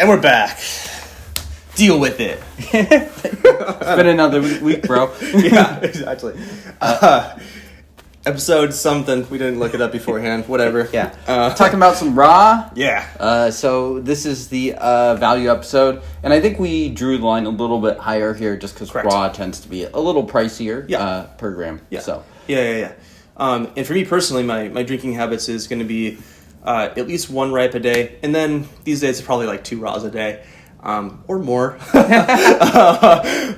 And we're back. Deal with it. It's been another week, bro. Yeah, exactly. Episode something. We didn't look it up beforehand. Whatever. Yeah. Talking about some raw. Yeah. So this is the value episode. And I think we drew the line a little bit higher here just because raw tends to be a little pricier per gram. Yeah. So. Yeah. And for me personally, my drinking habits is going to be at least one ripe a day. And then these days it's probably like 2 raws a day. Or more. But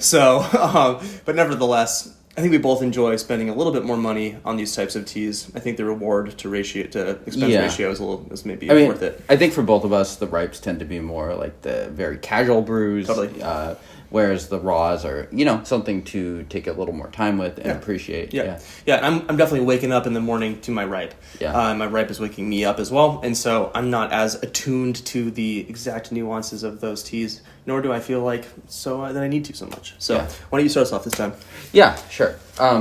nevertheless, I think we both enjoy spending a little bit more money on these types of teas. I think the reward to expense ratio is maybe worth it. I think for both of us, the ripes tend to be more like the very casual brews. Totally. Whereas the raws are, something to take a little more time with and appreciate. Yeah. I'm definitely waking up in the morning to my ripe. Yeah. My ripe is waking me up as well, and so I'm not as attuned to the exact nuances of those teas, nor do I feel like that I need to so much. So why don't you start us off this time? Yeah, sure.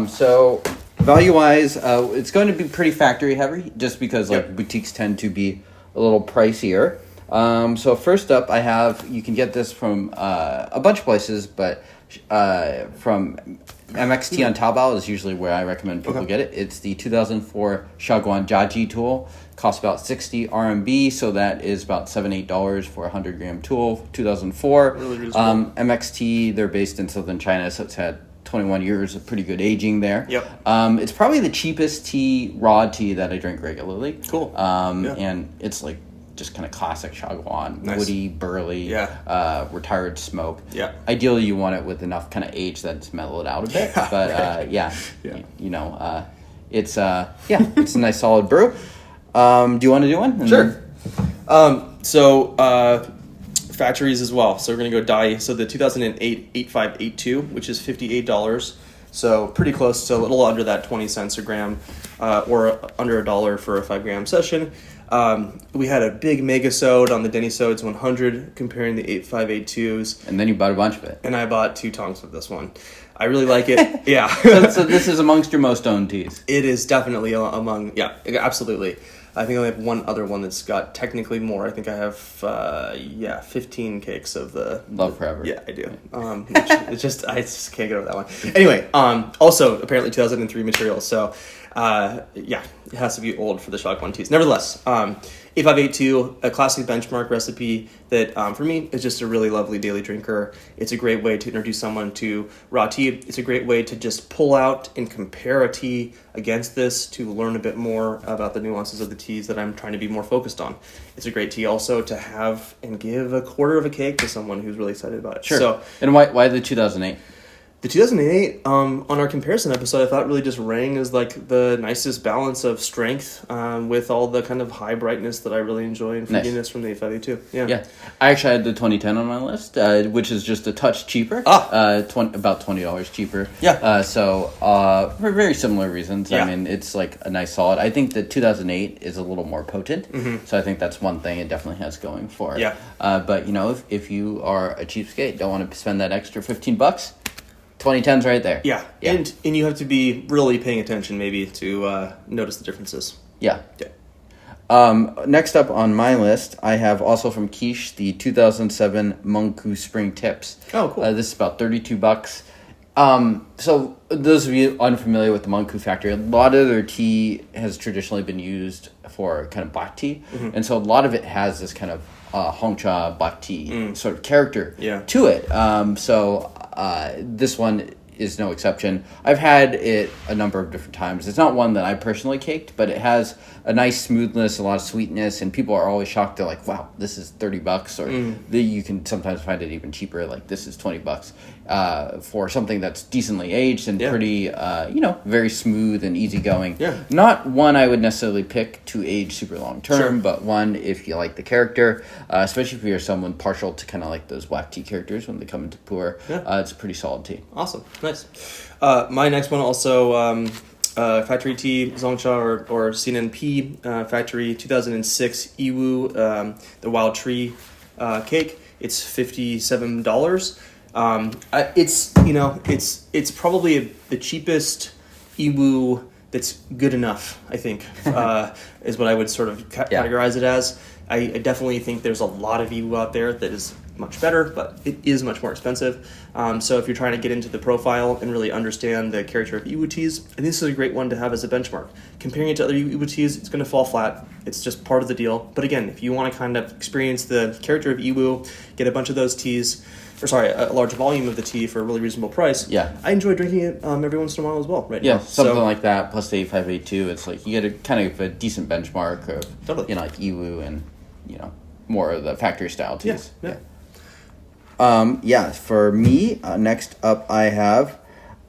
So value-wise, it's going to be pretty factory heavy, just because boutiques tend to be a little pricier. So first up, you can get this from a bunch of places, but from MXT on Taobao is usually where I recommend people get it. It's the 2004 Xiaguan Jiaji tool. Costs about 60 RMB, so that is about $7-8 for a 100-gram tool. 2004. Really reasonable. MXT, they're based in southern China, so it's had 21 years of pretty good aging there. Yep. It's probably the cheapest raw tea that I drink regularly. Cool. And it's like just kind of classic Xiaguan, woody, burly, retired smoke. Yeah. Ideally, you want it with enough kind of age that it's mellowed out a bit. But it's it's a nice solid brew. Do you want to do one? Sure. Factories as well. So we're going to go Dayi. So the 2008 8582, which is $58. So pretty close to a little under that 20 cents a gram, or under $1 for a 5-gram session. We had a big mega-sode on the Denny Sodes 100 comparing the 8582s. And then you bought a bunch of it. And I bought 2 tongs of this one. I really like it. Yeah. so this is amongst your most owned teas. It is definitely among, absolutely. I think I only have one other one that's got technically more. I think I have, 15 cakes of the... Love Forever. Yeah, I do. I just can't get over that one. Anyway, also apparently 2003 material, so... it has to be old for the Xiaguan teas. Nevertheless, 8582, a classic benchmark recipe that, for me, is just a really lovely daily drinker. It's a great way to introduce someone to raw tea. It's a great way to just pull out and compare a tea against this to learn a bit more about the nuances of the teas that I'm trying to be more focused on. It's a great tea also to have and give a quarter of a cake to someone who's really excited about it. Sure. So, and why the 2008? The 2008, on our comparison episode, I thought really just rang as like the nicest balance of strength with all the kind of high brightness that I really enjoy and fruitiness from the 8582. Yeah. I actually had the 2010 on my list, which is just a touch cheaper. About $20 cheaper. Yeah. For very similar reasons. Yeah. I mean, it's like a nice solid. I think the 2008 is a little more potent. Mm-hmm. So I think that's one thing it definitely has going for it. Yeah. But if you are a cheapskate, don't want to spend that extra $15. 2010's right there. Yeah. And you have to be really paying attention maybe to notice the differences. Yeah. Next up on my list, I have also from Quiche the 2007 Mengku Spring Tips. Oh, cool. This is about $32. So those of you unfamiliar with the Mengku factory, a lot of their tea has traditionally been used for kind of black tea. Mm-hmm. And so a lot of it has this kind of Zhongcha black tea sort of character to it. This one is no exception. I've had it a number of different times. It's not one that I personally caked, but it has a nice smoothness, a lot of sweetness, and people are always shocked. They're like, wow, this is $30, or you can sometimes find it even cheaper, like this is $20 for something that's decently aged and pretty, very smooth and easygoing. Yeah. Not one I would necessarily pick to age super long term, but one if you like the character, especially if you're someone partial to kind of like those black tea characters when they come into Pu'erh. It's a pretty solid tea. Awesome. Nice. My next one also... Factory Tea, Zhongcha or CNNP, Factory 2006 Yiwu, the Wild Tree cake. It's $57. It's probably the cheapest Yiwu that's good enough, I think, is what I would sort of categorize it as. I definitely think there's a lot of Yiwu out there that is much better, but it is much more expensive. So if you're trying to get into the profile and really understand the character of Yiwu teas, I think this is a great one to have as a benchmark. Comparing it to other Yiwu teas, it's going to fall flat. It's just part of the deal. But again, if you want to kind of experience the character of Yiwu, get a bunch of those teas, a large volume of the tea for a really reasonable price. Yeah. I enjoy drinking it every once in a while as well, right now. Yeah, something like that, plus the 8582. It's like you get a kind of a decent benchmark of, Totally. Like Yiwu and, more of the factory style teas. Yeah. For me, next up I have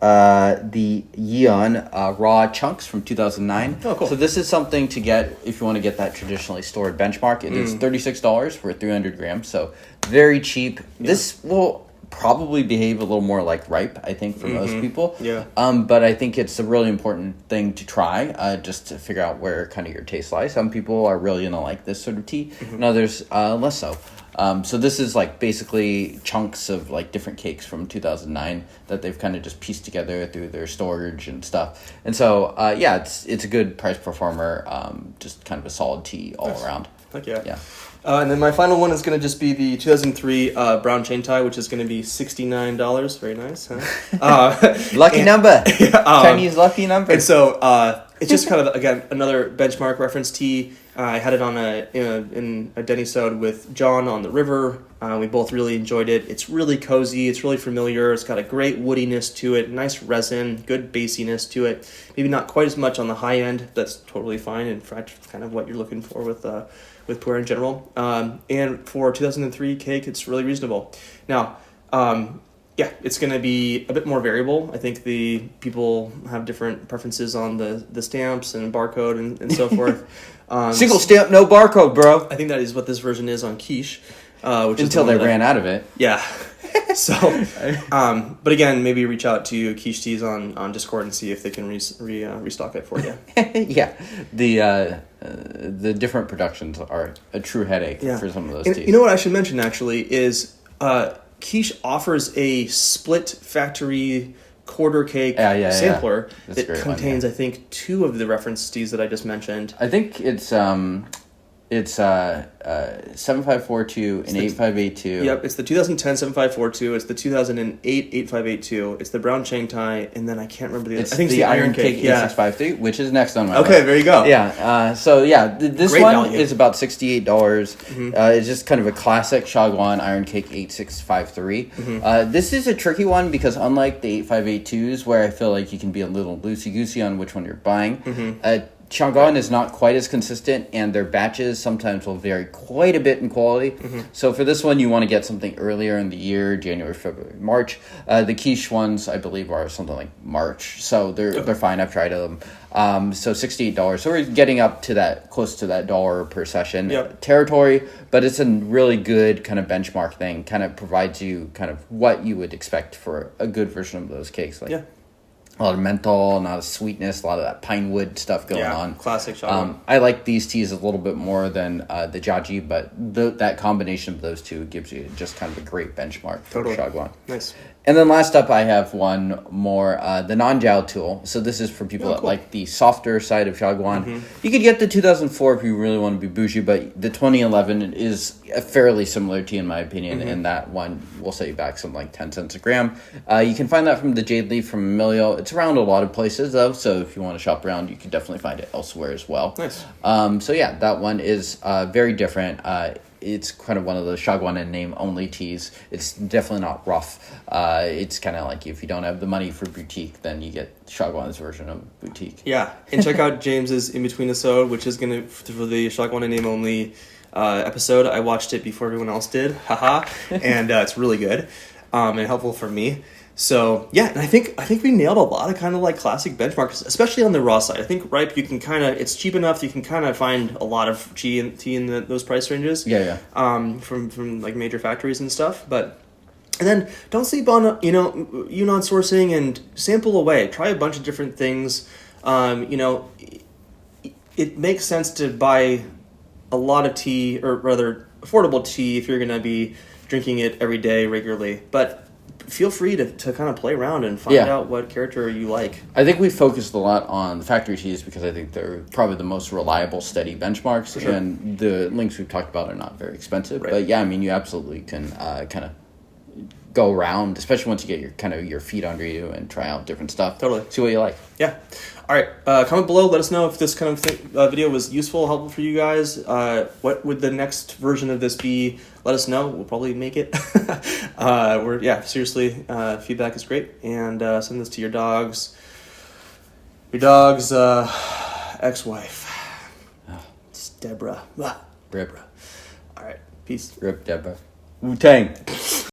the Yian raw chunks from 2009. Oh, cool. So this is something to get if you want to get that traditionally stored benchmark. It is $36 for 300 grams, so very cheap. Yeah. This will probably behave a little more like ripe, I think, for most people. Yeah. But I think it's a really important thing to try, just to figure out where kind of your taste lies. Some people are really gonna like this sort of tea, and others less so. So this is like basically chunks of like different cakes from 2009 that they've kind of just pieced together through their storage and stuff. And so it's a good price performer, just kind of a solid tea all around. Heck yeah. Yeah. And then my final one is going to just be the 2003 brown Changtia, which is going to be $69. Very nice, huh? Lucky number. Chinese lucky number. And so it's just kind of, again, another benchmark reference tea. I had it on in a Denny sode with John on the river. We both really enjoyed it. It's really cozy. It's really familiar. It's got a great woodiness to it, nice resin, good basiness to it. Maybe not quite as much on the high end. That's totally fine. In fact, it's kind of what you're looking for with Pu'erh in general. And for 2003 cake, it's really reasonable. Now, it's going to be a bit more variable. I think the people have different preferences on the stamps and barcode and so forth. Single stamp, no barcode, bro. I think that is what this version is on Quiche. Which Until they ran out of it. Yeah. So, but again, maybe reach out to Quiche Teas on Discord and see if they can restock it for you. Yeah. The different productions are a true headache for some of those teas. You know what I should mention, actually, is Quiche offers a split factory quarter cake sampler that contains, I think, 2 of the reference teas that I just mentioned. I think it's 7542 and 8582. Yep, it's the 2010 7542. It's the 2008 8582. It's the brown Changtia, and then I can't remember the other. I think it's the Iron Cake 8653, which is next on my list. Okay, there you go. Yeah. This Great one value. is about $68. It's just kind of a classic Xiaguan Iron Cake 8653. This is a tricky one because unlike the 8582s, where I feel like you can be a little loosey-goosey on which one you're buying, Xiaguan is not quite as consistent, and their batches sometimes will vary quite a bit in quality. So for this one, you want to get something earlier in the year, January, February, March. The Quiche ones, I believe, are something like March. So they're fine. I've tried them. So $68. So we're getting up to that, close to that dollar per session territory, but it's a really good kind of benchmark thing. Kind of provides you kind of what you would expect for a good version of those cakes. A lot of menthol, a lot of sweetness, a lot of that pine wood stuff going on. Classic Xiaguan. I like these teas a little bit more than the Jiaji, but that combination of those two gives you just kind of a great benchmark for Xiaguan. Nice. And then last up, I have one more, the Nanzhao tool. So this is for people that like the softer side of Xiaguan. You could get the 2004 if you really want to be bougie, but the 2011 is a fairly similar tea in my opinion, and that one will set you back something like 10 cents a gram. You can find that from the Jade leaf from Emilio. It's around a lot of places though, so if you want to shop around, you can definitely find it elsewhere as well. Nice. That one is very different. It's kind of one of those Xiaguan and name only teas. It's definitely not rough. It's kind of like if you don't have the money for boutique, then you get Xiaguan's version of boutique. Yeah, and check out James's In Between episode, which is going to, for the Xiaguan and name only episode. I watched it before everyone else did. Haha. And it's really good and helpful for me. So yeah, and I think we nailed a lot of kind of like classic benchmarks, especially on the raw side. I think ripe, you can kind of, it's cheap enough, you can kind of find a lot of tea in those price ranges. From like major factories and stuff. And then don't sleep on Yunnan sourcing and sample away. Try a bunch of different things. It makes sense to buy a lot of tea, or rather affordable tea, if you're going to be drinking it every day regularly. But feel free to kind of play around and find out what character you like. I think we focused a lot on the factory teas because I think they're probably the most reliable, steady benchmarks, sure. and the links we've talked about are not very expensive. Right. But yeah, I mean, you absolutely can kind of go around, especially once you get your feet under you and try out different stuff. Totally. See what you like. Yeah. All right. Comment below. Let us know if this kind of video was useful, helpful for you guys. What would the next version of this be? Let us know. We'll probably make it. Seriously, feedback is great. And send this to your dog's ex-wife. It's Deborah. Rip. All right. Peace. Rip, Deborah. Wu-Tang.